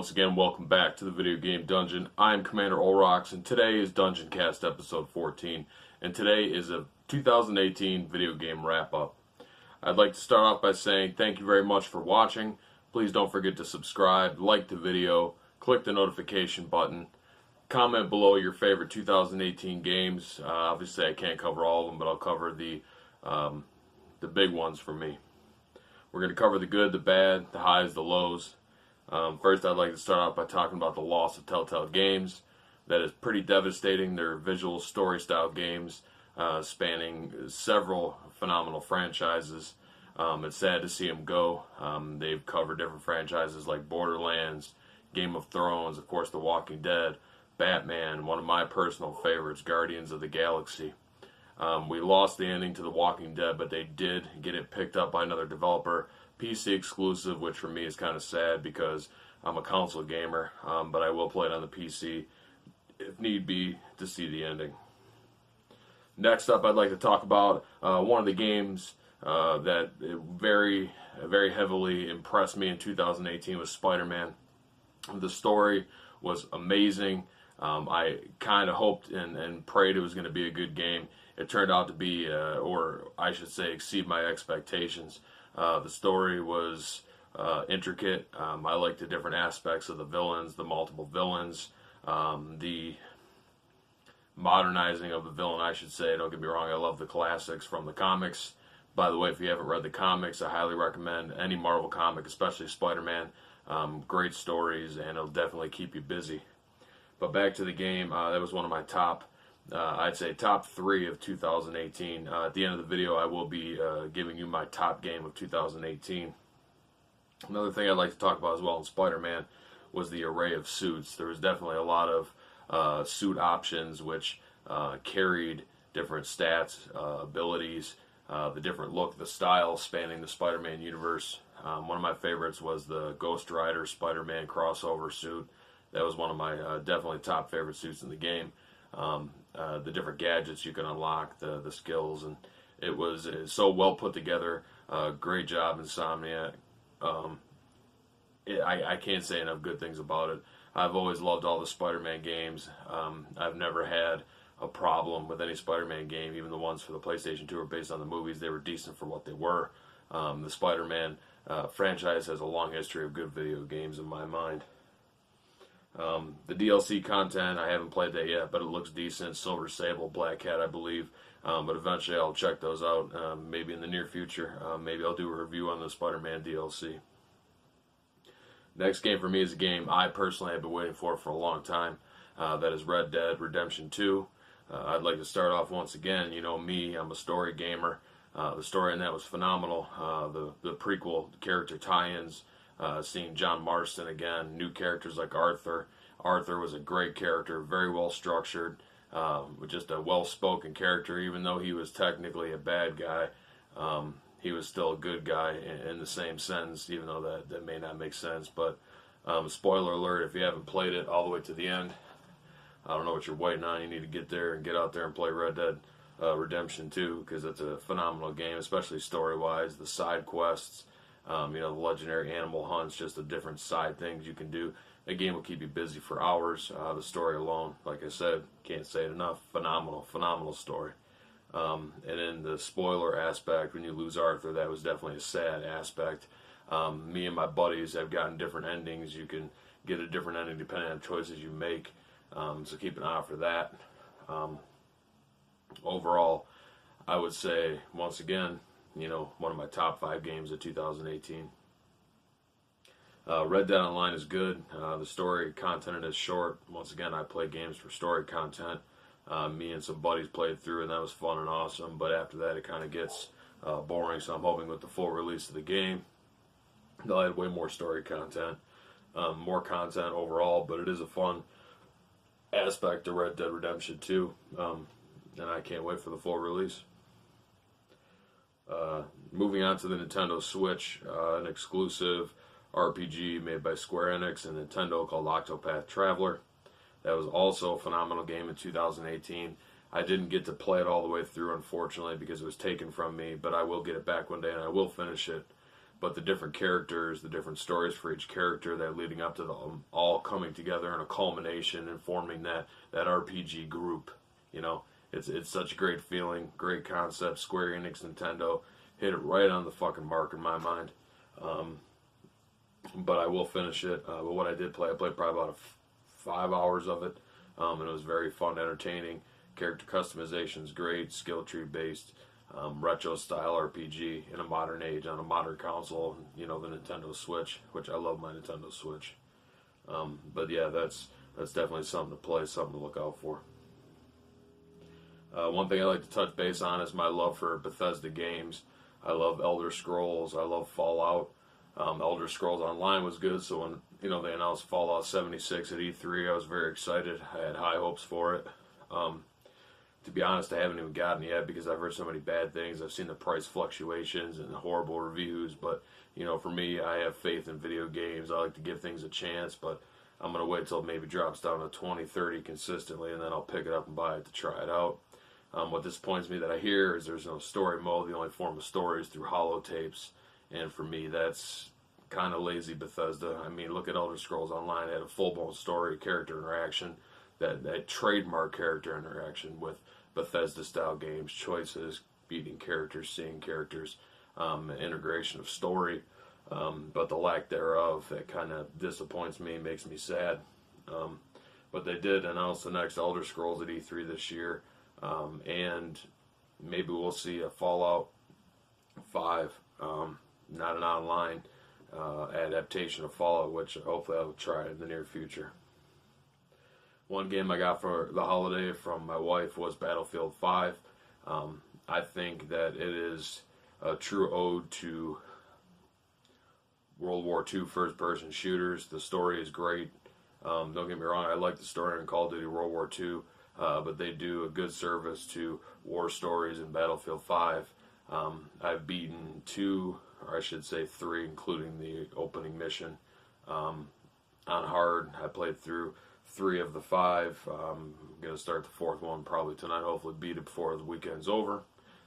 once again, welcome back to the Video Game Dungeon. I am Commander Olrox, and today is Dungeon Cast episode 14, and today is a 2018 video game wrap-up. I'd like to start off by saying thank you very much for watching. Please don't forget to subscribe, like the video, click the notification button, comment below your favorite 2018 games. Obviously, I can't cover all of them, but I'll cover the big ones for me. We're going to cover the good, the bad, the highs, the lows. First, I'd like to start off by talking about the loss of Telltale Games. That is pretty devastating. They're visual story-style games spanning several phenomenal franchises. It's sad to see them go. They've covered different franchises like Borderlands, Game of Thrones, of course, The Walking Dead, Batman, one of my personal favorites, Guardians of the Galaxy. We lost the ending to The Walking Dead, but they did get it picked up by another developer. PC exclusive, which for me is kind of sad because I'm a console gamer, but I will play it on the PC if need be to see the ending. Next up, I'd like to talk about one of the games that very, very heavily impressed me in 2018 was Spider-Man. The story was amazing. I kind of hoped and prayed it was going to be a good game. It turned out to be, or I should say, exceed my expectations. The story was intricate. I liked the different aspects of the villains, the multiple villains, the modernizing of the villain, I should say. Don't get me wrong, I love the classics from the comics. By the way, if you haven't read the comics, I highly recommend any Marvel comic, especially Spider-Man. Great stories, and it'll definitely keep you busy. But back to the game, that was one of my top, I'd say top 3 of 2018. At the end of the video, I will be giving you my top game of 2018. Another thing I'd like to talk about as well in Spider-Man was the array of suits. There was definitely a lot of suit options which carried different stats, abilities, the different look, the style spanning the Spider-Man universe. One of my favorites was the Ghost Rider Spider-Man crossover suit. That was one of my definitely top favorite suits in the game. The different gadgets you can unlock, the skills, and it was so well put together. Great job, Insomniac. I can't say enough good things about it. I've always loved all the Spider-Man games. I've never had a problem with any Spider-Man game. Even the ones for the PlayStation 2 are based on the movies. They were decent for what they were. The Spider-Man franchise has a long history of good video games in my mind. The DLC content, I haven't played that yet, but it looks decent. Silver Sable, Black Cat, I believe. But eventually I'll check those out, maybe in the near future. Maybe I'll do a review on the Spider-Man DLC. Next game for me is a game I personally have been waiting for a long time. That is Red Dead Redemption 2. I'd like to start off once again. You know me, I'm a story gamer. The story in that was phenomenal. The prequel character tie-ins, seeing John Marston again, new characters like Arthur. Arthur was a great character, very well structured, just a well-spoken character. Even though he was technically a bad guy, he was still a good guy in the same sense, even though that may not make sense. But spoiler alert, if you haven't played it all the way to the end, I don't know what you're waiting on. You need to get there and get out there and play Red Dead Redemption 2, because it's a phenomenal game, especially story-wise. The side quests, the legendary animal hunts, just the different side things you can do. The game will keep you busy for hours. The story alone, like I said, can't say it enough. Phenomenal story. And in the spoiler aspect, when you lose Arthur, that was definitely a sad aspect. Me and my buddies have gotten different endings. You can get a different ending depending on the choices you make. So keep an eye out for that. Overall, I would say, once again, one of my top 5 games of 2018. Red Dead Online is good. The story content is short. Once again, I play games for story content. Me and some buddies played through, and that was fun and awesome. But after that, it kind of gets boring. So I'm hoping with the full release of the game, they'll add way more story content, more content overall. But it is a fun aspect of Red Dead Redemption 2, and I can't wait for the full release. Moving on to the Nintendo Switch, an exclusive RPG made by Square Enix and Nintendo called Octopath Traveler. That was also a phenomenal game in 2018. I didn't get to play it all the way through, unfortunately, because it was taken from me, but I will get it back one day and I will finish it. but the different characters, the different stories for each character that leading up to them all coming together in a culmination and forming that RPG group. You know, it's such a great feeling, great concept. Square Enix, Nintendo hit it right on the fucking mark in my mind. But I will finish it. But what I did play, I played probably about 5 hours of it, and it was very fun, entertaining. Character customization is great, skill tree based, retro style RPG in a modern age on a modern console. You know, the Nintendo Switch, which I love my Nintendo Switch. But yeah, that's definitely something to play, something to look out for. One thing I like to touch base on is my love for Bethesda games. I love Elder Scrolls. I love Fallout. Elder Scrolls Online was good, so when they announced Fallout 76 at E3, I was very excited. I had high hopes for it. To be honest, I haven't even gotten it yet because I've heard so many bad things. I've seen the price fluctuations and the horrible reviews, but for me, I have faith in video games. I like to give things a chance, but I'm going to wait till it maybe drops down to 20, 30 consistently, and then I'll pick it up and buy it to try it out. What disappoints me that I hear is there's no story mode. The only form of story is through holotapes, and for me, that's kind of lazy Bethesda. I mean, look at Elder Scrolls Online. It had a full-blown story, character interaction, that trademark character interaction with Bethesda-style games, choices, beating characters, seeing characters, integration of story, but the lack thereof, that kind of disappoints me, makes me sad. But they did announce the next Elder Scrolls at E3 this year, and maybe we'll see a Fallout 5, not an online adaptation of Fallout, which hopefully I'll try in the near future. One game I got for the holiday from my wife was Battlefield 5. I think that it is a true ode to World War II first-person shooters. The story is great. Don't get me wrong, I like the story in Call of Duty World War II, but they do a good service to war stories in Battlefield 5. I've beaten 2, or I should say 3, including the opening mission. On hard, I played through 3 of the 5. I'm going to start the 4th one probably tonight, hopefully beat it before the weekend's over.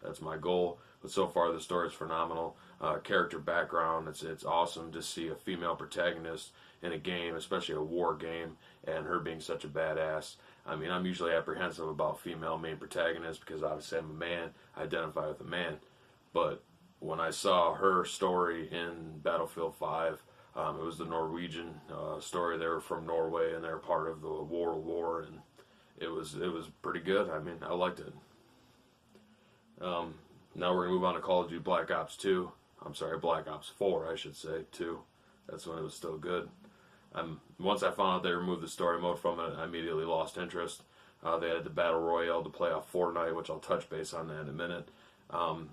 That's my goal. But so far the story is phenomenal. Character background, it's awesome to see a female protagonist in a game, especially a war game, and her being such a badass. I mean, I'm usually apprehensive about female main protagonists because obviously I'm a man, I identify with a man. But when I saw her story in Battlefield 5, it was the Norwegian story. They were from Norway and they're part of the World War, and it was pretty good. I mean, I liked it. Now we're going to move on to Call of Duty Black Ops 2. I'm sorry, Black Ops 4, I should say, 2. That's when it was still good. Once I found out they removed the story mode from it, I immediately lost interest. They had the Battle Royale to play off Fortnite, which I'll touch base on that in a minute.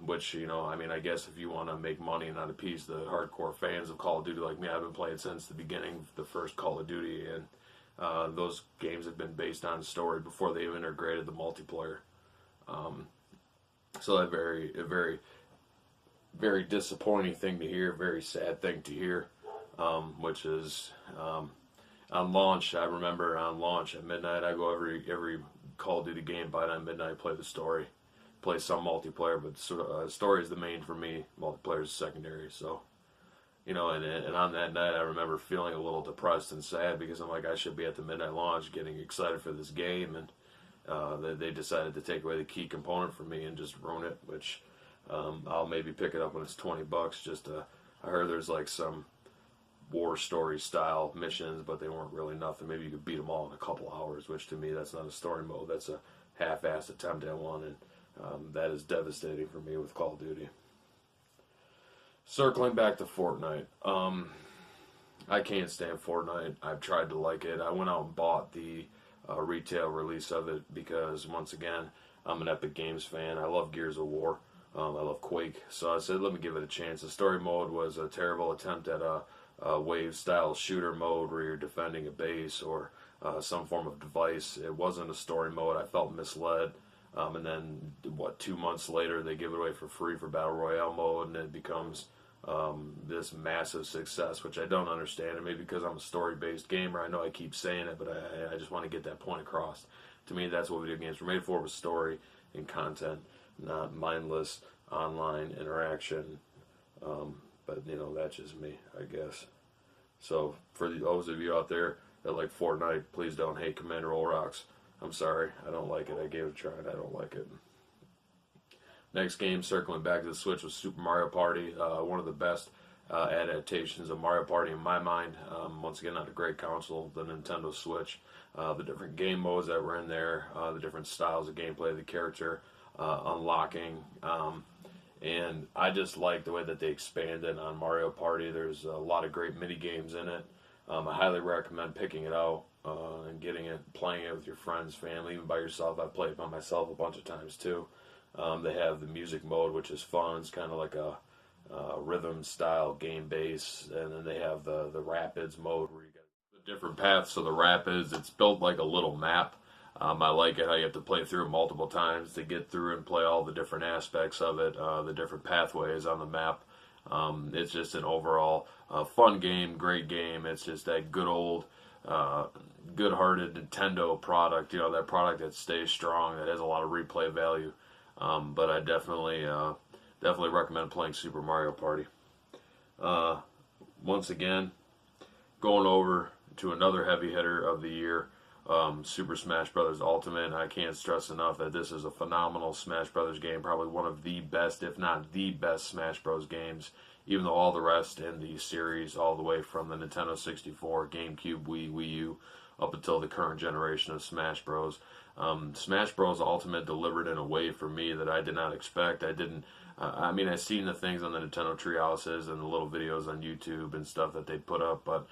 Which, I mean, I guess if you want to make money and not appease the hardcore fans of Call of Duty like me, I've been playing since the beginning, the first Call of Duty, and those games have been based on story before they even integrated the multiplayer. So a very, very disappointing thing to hear, very sad thing to hear, which is on launch. I remember on launch at midnight, I go every Call of Duty game, buy it on midnight, play the story. Play some multiplayer, but story is the main for me. Multiplayer is secondary. So, and on that night, I remember feeling a little depressed and sad because I'm like, I should be at the midnight launch, getting excited for this game, and they decided to take away the key component from me and just ruin it. Which I'll maybe pick it up when it's $20. I heard there's like some war story style missions, but they weren't really nothing. Maybe you could beat them all in a couple hours, which to me that's not a story mode. That's a half-assed attempt at one, and that is devastating for me with Call of Duty. Circling back to Fortnite. I can't stand Fortnite. I've tried to like it. I went out and bought the retail release of it because, once again, I'm an Epic Games fan. I love Gears of War. I love Quake. So I said, let me give it a chance. The story mode was a terrible attempt at a wave-style shooter mode where you're defending a base or some form of device. It wasn't a story mode. I felt misled. And then, 2 months later, they give it away for free for Battle Royale mode, and it becomes this massive success, which I don't understand. And maybe because I'm a story-based gamer, I know I keep saying it, but I just want to get that point across. To me, that's what video games were made for, was story and content, not mindless online interaction but you know, that's just me, I guess. So for those of you out there that like Fortnite, please don't hate Commander Olrox. I'm sorry, I don't like it. I gave it a try and I don't like it. Next game, circling back to the Switch, was Super Mario Party. One of the best adaptations of Mario Party in my mind. Once again, not a great console, the Nintendo Switch. The different game modes that were in there, the different styles of gameplay, the character unlocking. And I just like the way that they expanded on Mario Party. There's a lot of great mini games in it. I highly recommend picking it out and getting it, playing it with your friends, family, even by yourself. I've played it by myself a bunch of times too. They have the music mode, which is fun. It's kind of like a rhythm style game base, and then they have the rapids mode where you get the different paths of the rapids. It's built like a little map. I like it how you have to play through it multiple times to get through and play all the different aspects of it, the different pathways on the map. It's just an overall fun game, great game. It's just that good old, good-hearted Nintendo product. You know, that product that stays strong, that has a lot of replay value. But I definitely recommend playing Super Mario Party. Once again, going over to another heavy hitter of the year, Super Smash Bros. Ultimate. I can't stress enough that this is a phenomenal Smash Bros. Game, probably one of the best, if not the best, Smash Bros. Games, even though all the rest in the series, all the way from the Nintendo 64, GameCube, Wii U, up until the current generation of Smash Bros. Smash Bros. Ultimate delivered in a way for me that I did not expect. I mean, I've seen the things on the Nintendo Treehouses and the little videos on YouTube and stuff that they put up, but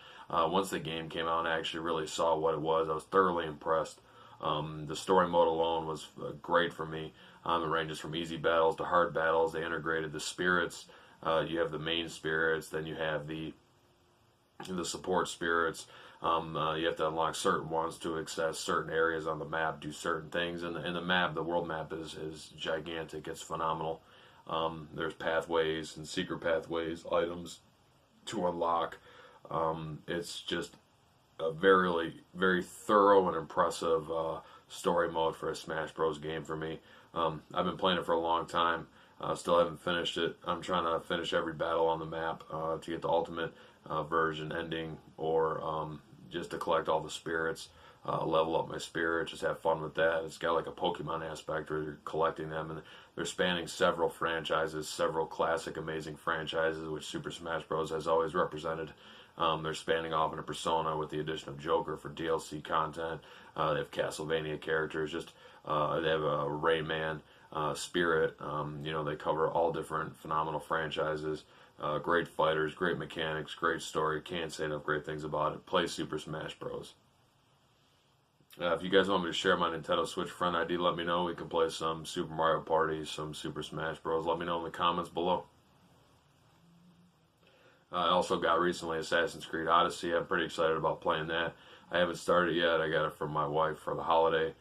once the game came out and I actually really saw what it was, I was thoroughly impressed. The story mode alone was great for me. It ranges from easy battles to hard battles. They integrated the spirits. You have the main spirits, then you have the support spirits. You have to unlock certain ones to access certain areas on the map, do certain things, and the map, the world map is gigantic. It's phenomenal. There's pathways and secret pathways, items to unlock. It's just a very, very thorough and impressive story mode for a Smash Bros. Game for me. I've been playing it for a long time. Still haven't finished it. I'm trying to finish every battle on the map to get the ultimate version ending, or just to collect all the spirits, level up my spirit, just have fun with that. It's got like a Pokemon aspect where you're collecting them, and they're spanning several franchises, several classic amazing franchises, which Super Smash Bros. Has always represented. They're spanning off into Persona with the addition of Joker for DLC content. They have Castlevania characters, just they have a Rayman, Spirit. They cover all different phenomenal franchises. Great fighters, great mechanics, great story. Can't say enough great things about it. Play Super Smash Bros. If you guys want me to share my Nintendo Switch friend ID, let me know. We can play some Super Mario Party, some Super Smash Bros. Let me know in the comments below. I also got recently Assassin's Creed Odyssey. I'm pretty excited about playing that. I haven't started yet. I got it from my wife for the holiday,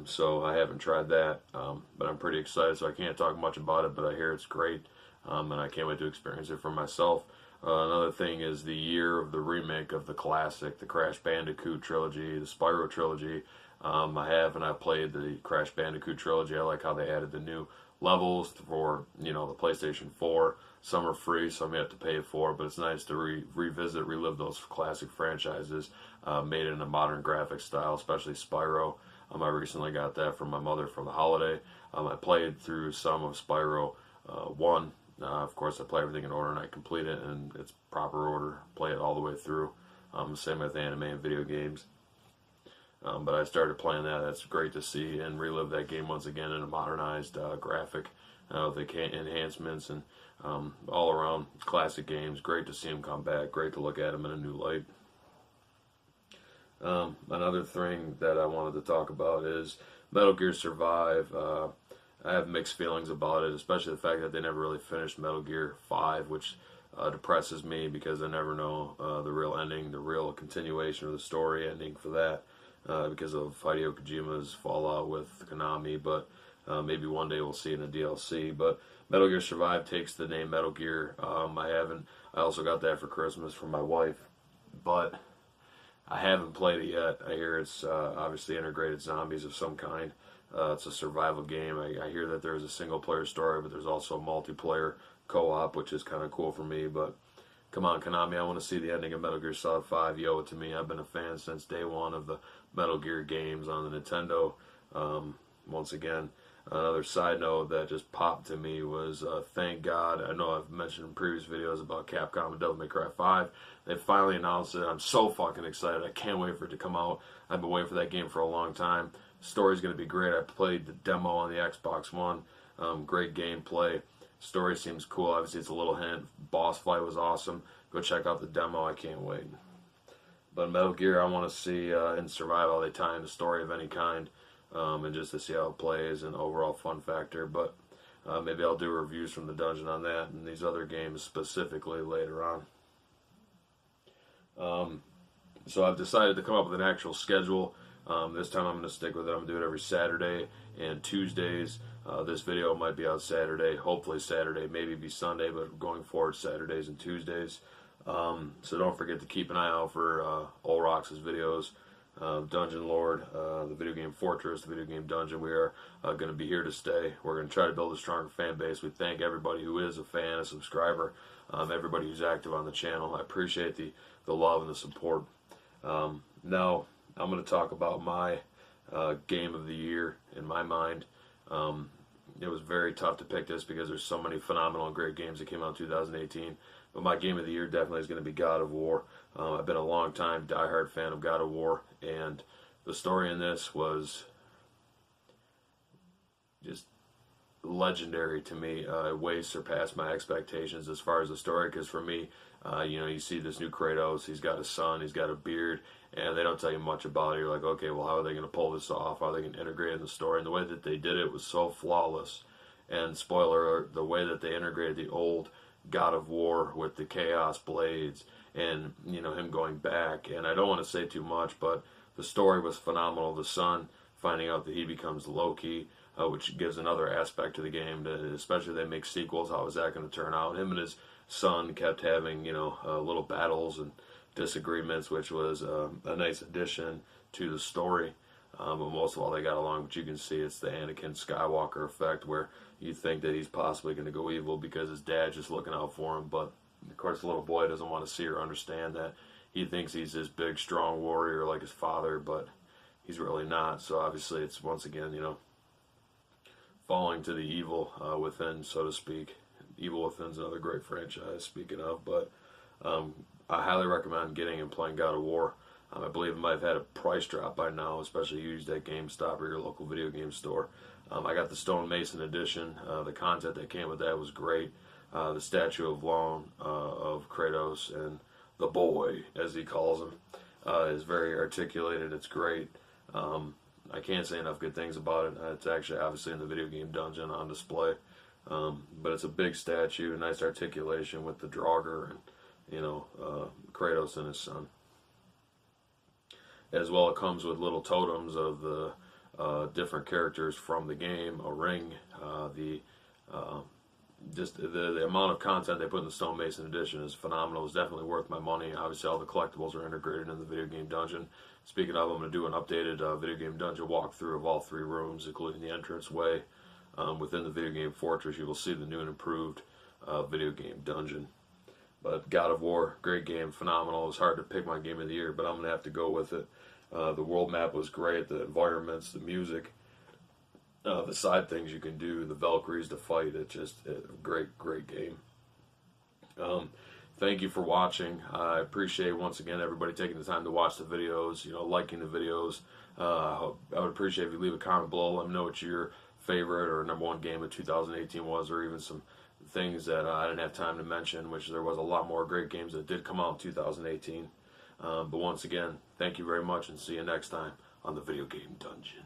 so I haven't tried that. But I'm pretty excited, so I can't talk much about it, but I hear it's great, and I can't wait to experience it for myself. Another thing is the year of the remake of the classic, the Crash Bandicoot trilogy, the Spyro trilogy. I've played the Crash Bandicoot trilogy. I like how they added the new levels for, the PlayStation 4. Some are free, some you have to pay for, but it's nice to relive those classic franchises made in a modern graphic style, especially Spyro. I recently got that from my mother for the holiday. I played through some of Spyro 1. Of course, I play everything in order and I complete it in its proper order, play it all the way through. Same with anime and video games. But I started playing that. That's great to see and relive that game once again in a modernized graphic with the enhancements and all around classic games. Great to see them come back. Great to look at them in a new light. Another thing that I wanted to talk about is Metal Gear Survive. I have mixed feelings about it, especially the fact that they never really finished Metal Gear 5, which depresses me because I never know the real ending, the real continuation of the story ending for that because of Hideo Kojima's fallout with Konami, but maybe one day we'll see it in a DLC. But Metal Gear Survive takes the name Metal Gear. I also got that for Christmas from my wife, but I haven't played it yet. I hear it's obviously integrated zombies of some kind. It's a survival game. I hear that there's a single player story, but there's also a multiplayer co-op, which is kind of cool for me. But come on, Konami, I want to see the ending of Metal Gear Solid 5. You owe it to me. I've been a fan since day one of the Metal Gear games on the Nintendo. Once again, another side note that just popped to me was, thank God, I know I've mentioned in previous videos about Capcom and Devil May Cry 5. They finally announced it. I'm so fucking excited. I can't wait for it to come out. I've been waiting for that game for a long time. Story's going to be great. I played the demo on the Xbox One. Great gameplay. Story seems cool. Obviously, it's a little hint. Boss fight was awesome. Go check out the demo. I can't wait. But Metal Gear, I want to see in survival they tie in a story of any kind, and just to see how it plays and overall fun factor. But maybe I'll do reviews from the dungeon on that and these other games specifically later on. So I've decided to come up with an actual schedule. This time I'm going to stick with it. I'm going to do it every Saturday and Tuesdays. This video might be out Saturday, hopefully Saturday, maybe be Sunday, but going forward Saturdays and Tuesdays. So don't forget to keep an eye out for Olrox's videos, Dungeon Lord, the video game Fortress, the video game Dungeon. We are going to be here to stay. We're going to try to build a stronger fan base. We thank everybody who is a fan, a subscriber, everybody who's active on the channel. I appreciate the love and the support. Now, I'm going to talk about my game of the year in my mind. It was very tough to pick this because there's so many phenomenal and great games that came out in 2018. But my game of the year definitely is going to be God of War. I've been a long time diehard fan of God of War, and the story in this was just legendary to me. It way surpassed my expectations as far as the story, because for me, you see this new Kratos, he's got a son, he's got a beard, and they don't tell you much about it. You're like, okay, well, how are they going to pull this off? How are they going to integrate it in the story? And the way that they did it was so flawless. And spoiler alert, the way that they integrated the old God of War with the Chaos Blades and, him going back. And I don't want to say too much, but the story was phenomenal. The son finding out that he becomes Loki, which gives another aspect to the game, especially if they make sequels. How is that going to turn out? Him and his son kept having, little battles and disagreements, which was a nice addition to the story. But most of all, they got along. But you can see it's the Anakin Skywalker effect, where you think that he's possibly going to go evil because his dad's just looking out for him. But of course, the little boy doesn't want to see or understand that. He thinks he's this big, strong warrior like his father, but he's really not. So obviously, it's once again, falling to the evil within, so to speak. Evil Within's another great franchise, speaking of. But I highly recommend getting and playing God of War. I believe it might have had a price drop by now, especially used at GameStop or your local video game store. I got the Stone Mason edition. The content that came with that was great. The statue of Long of Kratos and the boy, as he calls him, is very articulated. It's great. I can't say enough good things about it. It's actually obviously in the video game dungeon on display. But it's a big statue, nice articulation with the Draugr and, Kratos and his son. As well, it comes with little totems of the different characters from the game, a ring, just the amount of content they put in the Stone Mason edition is phenomenal. It's definitely worth my money. Obviously, all the collectibles are integrated in the video game dungeon. Speaking of, I'm going to do an updated video game dungeon walkthrough of all 3 rooms, including the entranceway. Within the video game Fortress, you will see the new and improved video game dungeon. But God of War, great game, phenomenal. It was hard to pick my game of the year, but I'm going to have to go with it. The world map was great, the environments, the music, the side things you can do, the Valkyries to fight. It's just a great, great game. Thank you for watching. I appreciate, once again, everybody taking the time to watch the videos, liking the videos. I would appreciate if you leave a comment below. Let me know what your favorite or number 1 game of 2018 was, or even some things that I didn't have time to mention, which there was a lot more great games that did come out in 2018. But once again, thank you very much, and see you next time on the Video Game Dungeon.